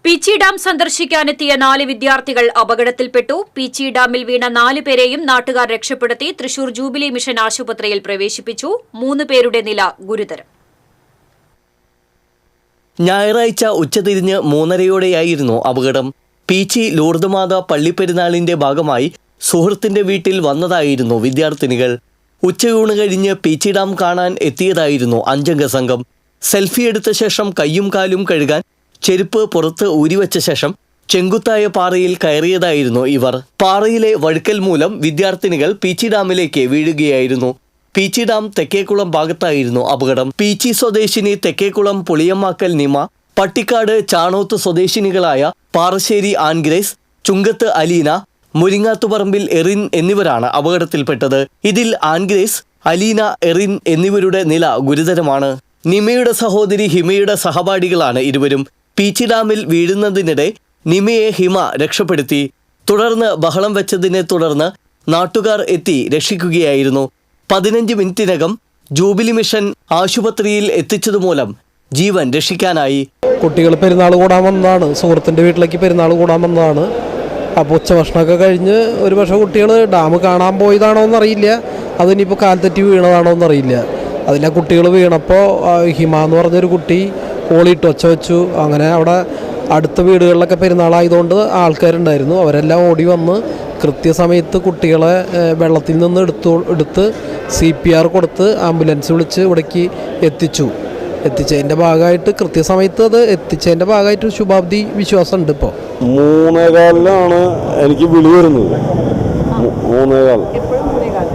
Peechi dam സന്ദർശിക്കാനെത്തിയ 4 വിദ്യാർത്ഥികൾ അപകടത്തിൽപ്പെട്ടു. പീച്ചി ഡാമിൽ വീണ 4 പേരെയും നാട്ടുകാർ രക്ഷപ്പെടുത്തി തൃശൂർ ജൂബിലി മിഷൻ ആശുപത്രിയിൽ പ്രവേശിപ്പിച്ചു. 3 പേരുടെ നില ഗുരുതരം. ഞായറാഴ്ച ഉച്ചതിരിഞ്ഞ് 3:30യോടെയായിരുന്നു അപകടം. പീച്ചി ലൂർദ് മാതാ പള്ളിപ്പെരുന്നാളിന്റെ ഭാഗമായി സുഹൃത്തിന്റെ വീട്ടിൽ വന്നതായിരുന്നു വിദ്യാർത്ഥിനികൾ. ഉച്ചയൂണ് കഴിഞ്ഞ് പീച്ചി ഡാം കാണാൻ എത്തിയതായിരുന്നു 5-അംഗ സംഘം. സെൽഫി എടുത്ത ശേഷം കയ്യും കാലും കഴുകാൻ ചെരുപ്പ് പുറത്ത് ഊരിവെച്ച ശേഷം ചെങ്കുത്തായ പാറയിൽ കയറിയതായിരുന്നു ഇവർ. പാറയിലെ വഴുക്കൽ മൂലം വിദ്യാർത്ഥിനികൾ പീച്ചി ഡാമിലേക്ക് വീഴുകയായിരുന്നു. പീച്ചി ഡാം തെക്കേക്കുളം ഭാഗത്തായിരുന്നു അപകടം. പീച്ചി സ്വദേശിനി തെക്കേക്കുളം പുളിയമ്മാക്കൽ നിമ, പട്ടിക്കാട് ചാണോത്ത് സ്വദേശിനികളായ പാറശ്ശേരി ആൻഗ്രേസ്, ചുങ്കത്ത് അലീന, മുരിങ്ങാത്തുപറമ്പിൽ എറിൻ എന്നിവരാണ് അപകടത്തിൽപ്പെട്ടത്. ഇതിൽ ആൻഗ്രേസ്, അലീന, എറിൻ എന്നിവരുടെ നില ഗുരുതരമാണ്. നിമയുടെ സഹോദരി ഹിമയുടെ സഹപാഠികളാണ് ഇരുവരും. പീച്ചി ഡാമിൽ വീഴുന്നതിനിടെ നിമയെ ഹിമ രക്ഷപ്പെടുത്തി. തുടർന്ന് ബഹളം വെച്ചതിനെ തുടർന്ന് നാട്ടുകാർ എത്തി രക്ഷിക്കുകയായിരുന്നു. 15 മിനിറ്റിനകം ജൂബിലി മിഷൻ ആശുപത്രിയിൽ എത്തിച്ചതുമൂലം ജീവൻ രക്ഷിക്കാനായി. കുട്ടികൾ പെരുന്നാൾ കൂടാൻ വന്നതാണ്, സുഹൃത്തിൻ്റെ വീട്ടിലേക്ക് പെരുന്നാൾ കൂടാൻ വന്നതാണ്. അപ്പോൾ ഉച്ചഭക്ഷണമൊക്കെ കഴിഞ്ഞ് ഒരു പക്ഷേ കുട്ടികൾ ഡാം കാണാൻ പോയതാണോ എന്നറിയില്ല, അതിനിപ്പോൾ കാൽത്തെറ്റി വീണതാണോ എന്നറിയില്ല. അതിലെ കുട്ടികൾ വീണപ്പോൾ ഹിമ എന്ന് പറഞ്ഞൊരു കുട്ടി ഓളിയിട്ട് ഒച്ച വെച്ചു. അങ്ങനെ അവിടെ അടുത്ത വീടുകളിലൊക്കെ പെരുന്നാളായതുകൊണ്ട് ആൾക്കാരുണ്ടായിരുന്നു. അവരെല്ലാം ഓടി വന്ന് കൃത്യസമയത്ത് കുട്ടികളെ വെള്ളത്തിൽ നിന്ന് എടുത്ത് CPR കൊടുത്ത് ആംബുലൻസ് വിളിച്ച് ഇവിടേക്ക് എത്തിച്ചതിൻ്റെ ഭാഗമായിട്ട് കൃത്യസമയത്ത് അത് എത്തിച്ചതിൻ്റെ ഭാഗമായിട്ട് ശുഭാപ്തി വിശ്വാസമുണ്ട്. ഇപ്പോൾ 3:15 എനിക്ക് വിളി വരുന്നത്.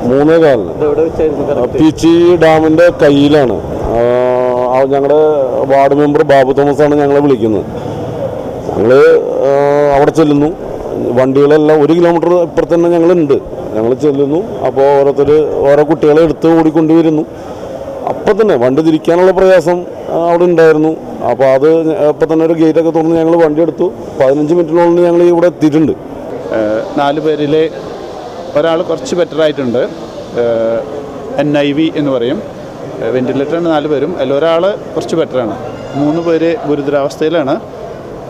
3:15 പീച്ചി ഡാമിൻ്റെ കയ്യിലാണ്. ഞങ്ങളുടെ വാർഡ് മെമ്പർ ബാബു തോമസ് ആണ് ഞങ്ങളെ വിളിക്കുന്നത്. ഞങ്ങൾ അവിടെ ചെല്ലുന്നു. വണ്ടികളെല്ലാം 1 കിലോമീറ്റർ ഇപ്പുറത്ത് തന്നെ ഞങ്ങളുണ്ട്. ഞങ്ങൾ ചെല്ലുന്നു. അപ്പോൾ ഓരോ കുട്ടികളെ എടുത്ത് ഓടിക്കൊണ്ടുവരുന്നു. അപ്പം തന്നെ വണ്ടി തിരിക്കാനുള്ള പ്രയാസം അവിടെ ഉണ്ടായിരുന്നു. അപ്പോൾ അത് അപ്പം തന്നെ ഒരു ഗേറ്റൊക്കെ തുറന്ന് ഞങ്ങൾ വണ്ടി എടുത്തു. 15 മിനിറ്റിനുള്ളിൽ ഞങ്ങൾ ഇവിടെ എത്തിയിട്ടുണ്ട്. 4 പേരിലെ ഒരാൾ കുറച്ച് ബെറ്ററായിട്ടുണ്ട്. NIV എന്ന് പറയും. വെന്റിലേറ്ററാണ് 4 പേരും. അതിലൊരാൾ കുറച്ച് ബെറ്ററാണ്. 3 പേര് ഗുരുതരാവസ്ഥയിലാണ്.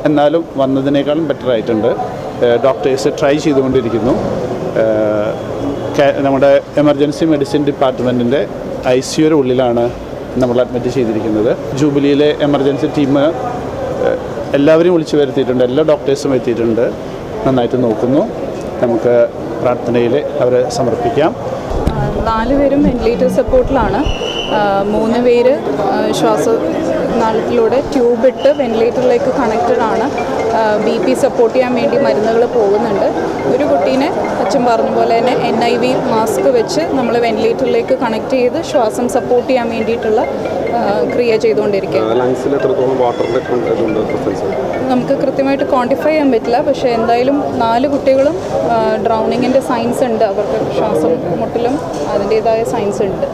എന്നാലും വന്നതിനേക്കാളും ബെറ്ററായിട്ടുണ്ട്. ഡോക്ടേഴ്സ് ട്രൈ ചെയ്തുകൊണ്ടിരിക്കുന്നു. നമ്മുടെ എമർജൻസി മെഡിസിൻ ഡിപ്പാർട്ട്മെൻറ്റിൻ്റെ ICUയുടെ ഉള്ളിലാണ് നമ്മൾ അഡ്മിറ്റ് ചെയ്തിരിക്കുന്നത്. ജൂബിലിയിലെ എമർജൻസി ടീം എല്ലാവരെയും വിളിച്ചു വരുത്തിയിട്ടുണ്ട്. എല്ലാ ഡോക്ടേഴ്സും എത്തിയിട്ടുണ്ട്. നന്നായിട്ട് നോക്കുന്നു. നമുക്ക് പ്രാർത്ഥനയിൽ അവരെ സമർപ്പിക്കാം. 4 പേരും വെന്റിലേറ്റർ സപ്പോർട്ടിലാണ്. 3 പേര് ശ്വാസനാളത്തിലൂടെ ട്യൂബ് ഇട്ട് വെന്റിലേറ്ററിലേക്ക് കണക്റ്റഡ് ആണ്. BP സപ്പോർട്ട് ചെയ്യാൻ വേണ്ടി മരുന്നുകൾ പോകുന്നുണ്ട്. ഒരു കുട്ടീനെ അച്ഛൻ പറഞ്ഞ പോലെ തന്നെ NIV മാസ്ക് വെച്ച് നമ്മൾ വെന്റിലേറ്ററിലേക്ക് കണക്ട് ചെയ്ത് ശ്വാസം സപ്പോർട്ട് ചെയ്യാൻ വേണ്ടിയിട്ടുള്ള ക്രിയ ചെയ്തുകൊണ്ടിരിക്കുക. നമുക്ക് കൃത്യമായിട്ട് ക്വാണ്ടിഫൈ ചെയ്യാൻ പറ്റില്ല. പക്ഷേ എന്തായാലും 4 കുട്ടികളും ഡ്രൗണിങ്ങിൻ്റെ സൈൻസ് ഉണ്ട്. അവർക്ക് ശ്വാസം മുട്ടലും അതിൻ്റേതായ സൈൻസ് ഉണ്ട്.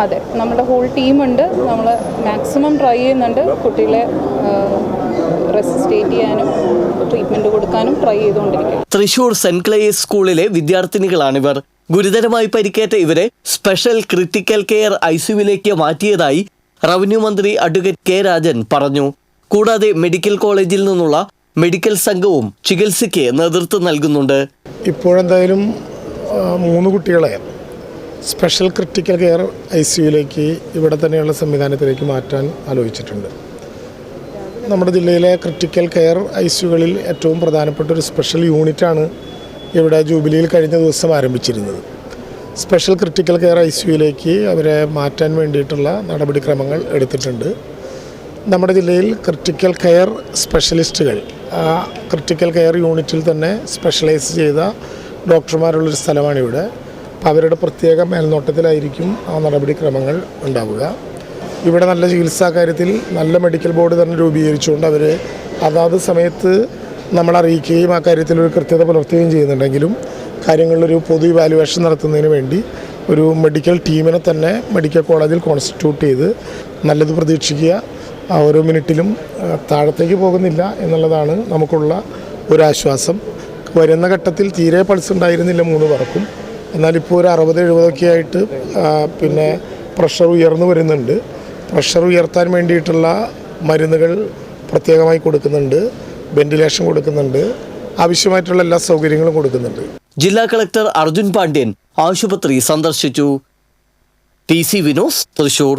അതെ, നമ്മുടെ ഹോൾ ടീമുണ്ട്. നമ്മൾ മാക്സിമം ട്രൈ ചെയ്യുന്നുണ്ട്. കുട്ടികളെ റെസിസ്റ്റേറ്റ് ചെയ്യാനും ട്രീറ്റ്മെൻറ്റ് കൊടുക്കാനും ട്രൈ ചെയ്തുകൊണ്ടിരിക്കുക. തൃശൂർ സെന്റ് ക്ലേയേഴ്സ് സ്കൂളിലെ വിദ്യാർത്ഥിനികളാണിവർ. ഗുരുതരമായി പരിക്കേറ്റ ഇവരെ സ്പെഷ്യൽ ക്രിട്ടിക്കൽ കെയർ ICUവിലേക്ക് മാറ്റിയതായി റവന്യൂ മന്ത്രി അഡ്വക്കേറ്റ് K. രാജൻ പറഞ്ഞു. കൂടാതെ മെഡിക്കൽ കോളേജിൽ നിന്നുള്ള മെഡിക്കൽ സംഘവും ചികിത്സയ്ക്ക് നേതൃത്വം നൽകുന്നുണ്ട്. ഇപ്പോഴെന്തായാലും 3 കുട്ടികളെ സ്പെഷ്യൽ ക്രിട്ടിക്കൽ കെയർ ICUവിലേക്ക് ഇവിടെ തന്നെയുള്ള സംവിധാനത്തിലേക്ക് മാറ്റാൻ ആലോചിച്ചിട്ടുണ്ട്. നമ്മുടെ ജില്ലയിലെ ക്രിട്ടിക്കൽ കെയർ ICUകളിൽ ഏറ്റവും പ്രധാനപ്പെട്ട ഒരു സ്പെഷ്യൽ യൂണിറ്റാണ് ഇവിടെ ജൂബിലിയിൽ കഴിഞ്ഞ ദിവസം ആരംഭിച്ചിരുന്നത്. സ്പെഷ്യൽ ക്രിട്ടിക്കൽ കെയർ ICUവിലേക്ക് അവരെ മാറ്റാൻ വേണ്ടിയിട്ടുള്ള നടപടിക്രമങ്ങൾ എടുത്തിട്ടുണ്ട്. നമ്മുടെ ജില്ലയിൽ ക്രിട്ടിക്കൽ കെയർ സ്പെഷ്യലിസ്റ്റുകൾ ക്രിട്ടിക്കൽ കെയർ യൂണിറ്റിൽ തന്നെ സ്പെഷ്യലൈസ് ചെയ്ത ഡോക്ടർമാരുള്ളൊരു സ്ഥലമാണിവിടെ. അപ്പോൾ അവരുടെ പ്രത്യേക മേൽനോട്ടത്തിലായിരിക്കും ആ നടപടിക്രമങ്ങൾ ഉണ്ടാവുക. ഇവിടെ നല്ല ചികിത്സാ കാര്യത്തിൽ നല്ല മെഡിക്കൽ ബോർഡ് തന്നെ രൂപീകരിച്ചുകൊണ്ട് അവർ അതാത് സമയത്ത് നമ്മളറിയിക്കുകയും ആ കാര്യത്തിൽ ഒരു കൃത്യത പുലർത്തുകയും ചെയ്യുന്നുണ്ടെങ്കിലും കാര്യങ്ങളിലൊരു പൊതു ഇവാലുവേഷൻ നടത്തുന്നതിന് വേണ്ടി ഒരു മെഡിക്കൽ ടീമിനെ തന്നെ മെഡിക്കൽ കോളേജിൽ കോൺസ്റ്റിറ്റ്യൂട്ട് ചെയ്ത് നല്ലത് പ്രതീക്ഷിക്കുക. ഓരോ മിനിറ്റിലും താഴത്തേക്ക് പോകുന്നില്ല എന്നുള്ളതാണ് നമുക്കുള്ള ഒരാശ്വാസം. വരുന്ന ഘട്ടത്തിൽ തീരെ പൾസ് ഉണ്ടായിരുന്നില്ല 3 പേർക്കും. എന്നാലിപ്പോൾ ഒരു 60-70 ആയിട്ട് പ്രഷർ ഉയർന്നു വരുന്നുണ്ട്. പ്രഷർ ഉയർത്താൻ വേണ്ടിയിട്ടുള്ള മരുന്നുകൾ പ്രത്യേകമായി കൊടുക്കുന്നുണ്ട്, വെന്റിലേഷൻ കൊടുക്കുന്നുണ്ട്, ആവശ്യമായിട്ടുള്ള എല്ലാ സൗകര്യങ്ങളും കൊടുക്കുന്നുണ്ട്. ജില്ലാ കളക്ടർ അർജുൻ പാണ്ഡ്യൻ ആശുപത്രി സന്ദർശിച്ചു. TC വിനോസ്, തൃശൂർ.